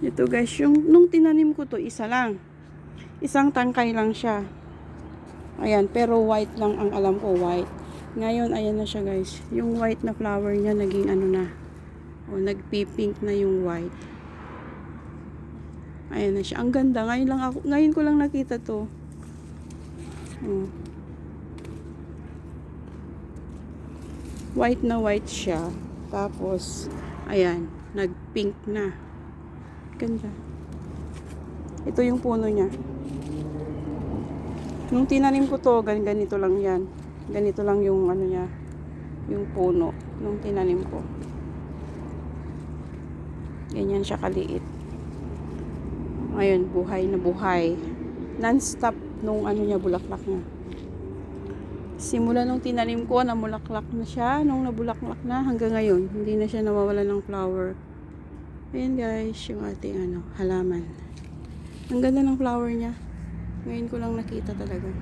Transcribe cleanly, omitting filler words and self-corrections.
Ito guys, nung tinanim ko to, isa lang. Isang tangkay lang siya. Ayan, pero white lang ang alam ko, white. Ngayon, ayan na siya guys. Yung white na flower niya, naging ano na. O, nagpipink na yung white. Ayan na siya. Ang ganda. Ngayon ko lang nakita to. O. White na white siya. Tapos, ayan, nagpink na. Ganda. Ito yung puno niya. Nung tinanim ko to, ganito lang yan. Ganito lang yung ano niya, yung puno nung tinanim ko. Ganyan siya kaliit. Ngayon, buhay na buhay. Non-stop nung ano niya, bulaklak niya. Simula nung tinanim ko, namulaklak na siya. Nung nabulaklak na, hanggang ngayon, hindi na siya nawawalan ng flower. Ayan guys, yung ating halaman. Ang ganda ng flower niya. Ngayon ko lang nakita talaga.